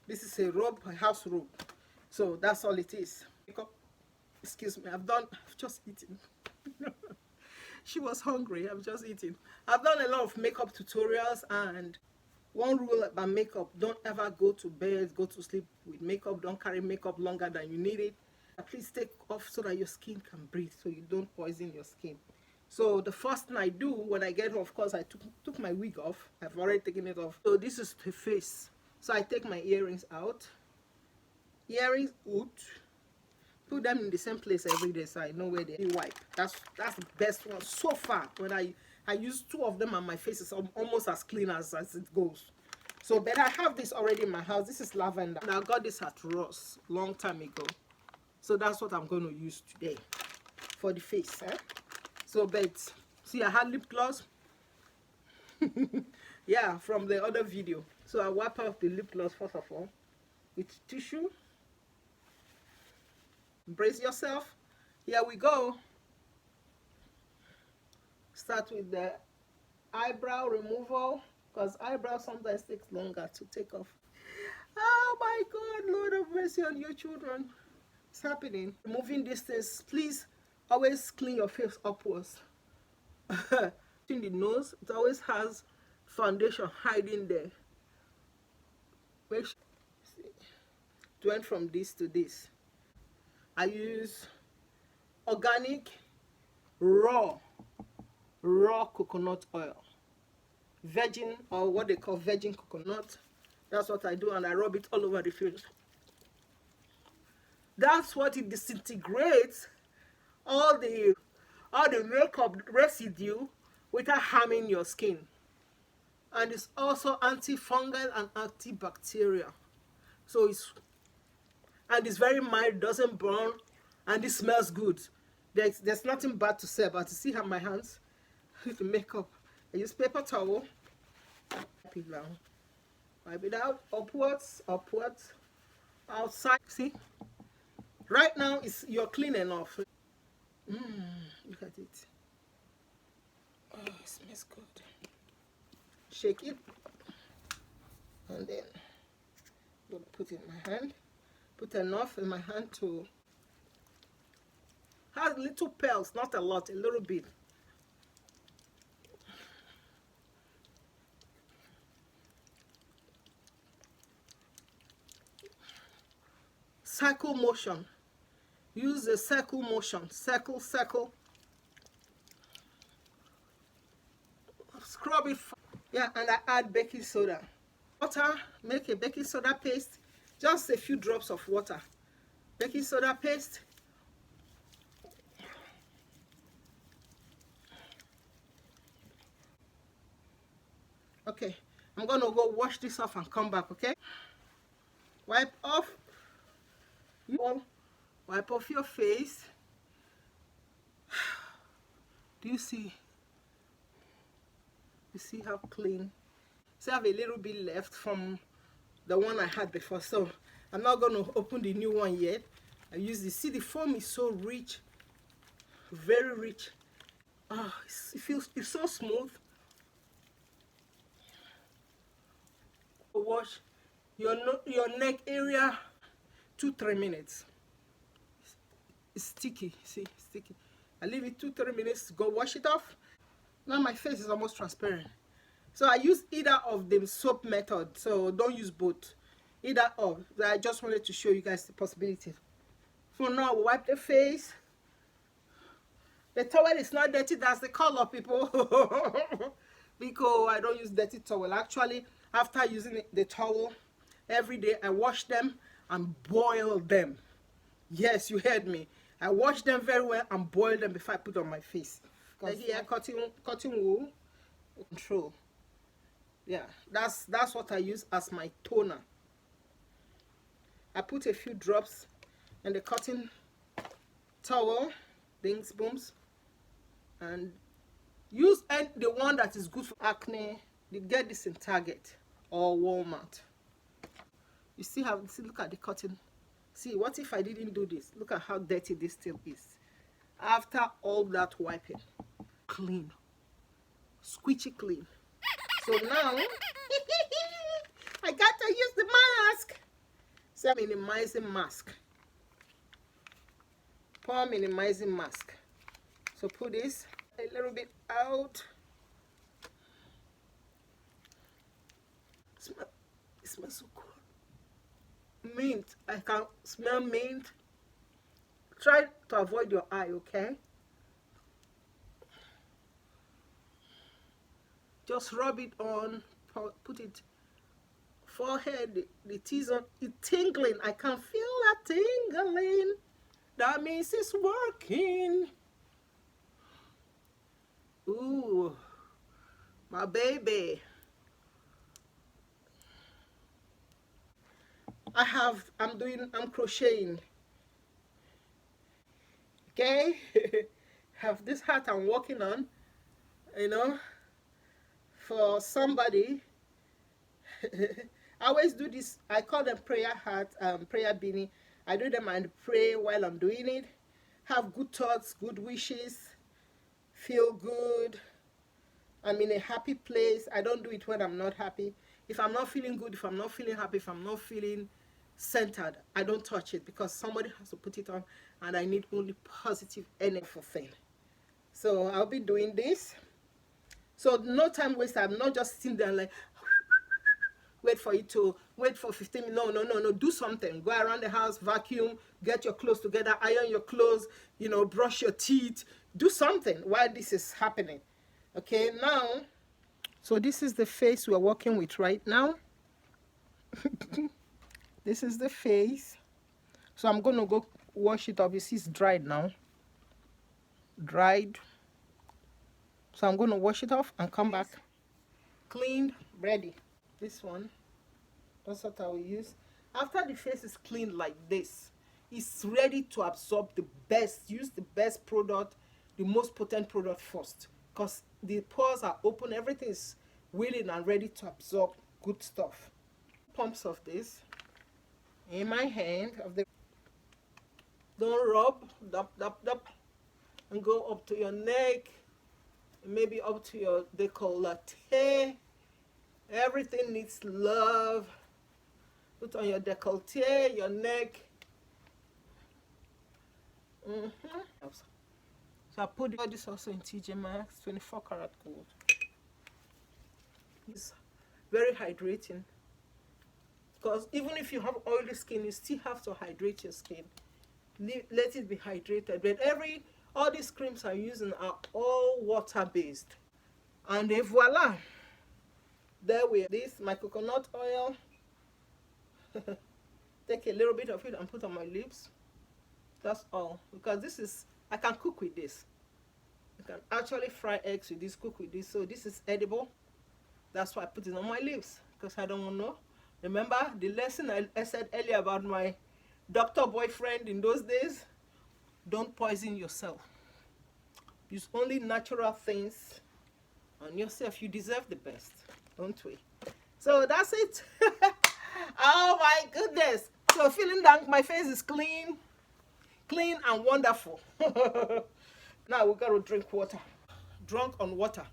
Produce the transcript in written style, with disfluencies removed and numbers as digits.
This is a robe, a house robe. So that's all it is. Excuse me, I've just eaten. She was hungry, I've just eaten. I've done a lot of makeup tutorials, and one rule about makeup: don't ever go to bed, go to sleep with makeup. Don't carry makeup longer than you need it. Please take off so that your skin can breathe, so you don't poison your skin. So the first thing I do when I get home, of course, I took my wig off. I've already taken it off. So this is the face. So I take my earrings out. Earrings out. Put them in the same place every day so I know where they wipe. That's the best one so far. When I use 2 of them and my face is almost as clean as it goes. So, but I have this already in my house. This is lavender. And I got this at Ross long time ago. So that's what I'm going to use today for the face. So, but see, I had lip gloss. Yeah, from the other video. So I wipe off the lip gloss first of all with tissue. Brace yourself. Here we go. Start with the eyebrow removal, because eyebrow sometimes takes longer to take off. Oh my God, Lord have mercy on your children. It's happening. Removing these things, please always clean your face upwards. In the nose, it always has foundation hiding there. Make sure. Went from this to this. I use organic raw coconut oil, virgin, or what they call virgin coconut. That's what I do, and I rub it all over the face. That's what it disintegrates all the makeup residue without harming your skin. And it's also antifungal and antibacterial. So it's very mild, doesn't burn, and it smells good. There's nothing bad to say about it. See how my hands, the makeup. I use paper towel. Wipe it down. Wipe it out. Upwards, outside. See? Right now, you're clean enough. Look at it. Oh, it smells good. Shake it. And then I'm going to put it in my hand. Put enough in my hand to have little pearls, not a lot, a little bit. Circle motion. Use the circle motion. Circle. Scrub it. Yeah, and I add baking soda. Water, make a baking soda paste. Just a few drops of water. Baking soda paste. Okay, I'm going to go wash this off and come back, okay? Wipe off your face. Do you see? You see how clean? So I have a little bit left from the one I had before, so I'm not going to open the new one yet. I use this. See, the foam is so rich, very rich. It's so smooth. Wash your neck area 2-3 minutes. It's sticky. See, sticky. I leave it 2-3 minutes to go wash it off. Now my face is almost transparent. So I use either of the soap method. So don't use both. Either or. I just wanted to show you guys the possibilities. For now, wipe the face. The towel is not dirty. That's the color, people. Because I don't use dirty towel. Actually, after using the towel every day, I wash them and boil them. Yes, you heard me. I wash them very well and boil them before I put on my face. Because here, cotton wool control. Yeah, that's what I use as my toner. I put a few drops in the cotton towel, things, booms, and use the one that is good for acne. You get this in Target or Walmart. You see how? See, look at the cotton. See, what if I didn't do this? Look at how dirty this still is. After all that wiping, clean, squishy clean. So now I got to use the mask. minimizing mask. Pore minimizing mask. So put this a little bit out. It smells so good. Mint. I can smell mint. Try to avoid your eye, okay? Just rub it on, put it forehead, the T-zone. It's tingling. I can feel that tingling. That means it's working. Ooh, my baby. I'm crocheting. Okay? Have this hat I'm working on, you know, for somebody. I always do this. I call them prayer hat, prayer beanie. I do them and pray while I'm doing it. Have good thoughts, good wishes, feel good. I'm in a happy place. I don't do it when I'm not happy. If I'm not feeling good, if I'm not feeling happy, if I'm not feeling centered, I don't touch it, because somebody has to put it on, and I need only positive energy for thing. So I'll be doing this. So no time waste. I'm not just sitting there like wait for 15 minutes. No. Do something. Go around the house, vacuum, get your clothes together, iron your clothes, you know, brush your teeth. Do something while this is happening. Okay, now, so this is the face we're working with right now. This is the face. So I'm going to go wash it off. You see it's dried now. Dried. So I'm going to wash it off and come back. Cleaned, ready. This one, that's what I will use. After the face is cleaned like this, it's ready to absorb the best. Use the best product, the most potent product first, because the pores are open, everything is willing and ready to absorb good stuff. Pumps of this in my hand. Don't rub, dab, and go up to your neck, maybe up to your décolleté. Everything needs love. Put on your décolleté, your neck. So I put this also in TJ Maxx, 24 karat gold. It's very hydrating, because even if you have oily skin, you still have to hydrate your skin. Let it be hydrated. But all these creams I'm using are all water based. And voila, there we are. This my coconut oil. Take a little bit of it and put on my lips. That's all, because this is, I can cook with this. I can actually fry eggs with this, cook with this. So this is edible. That's why I put it on my lips, because I don't want to know. Remember the lesson I said earlier about my doctor boyfriend in those days? Don't poison yourself. Use only natural things on yourself. You deserve the best, don't we? So that's it. Oh my goodness. So feeling that my face is clean and wonderful. Now we got to drink water. Drunk on water.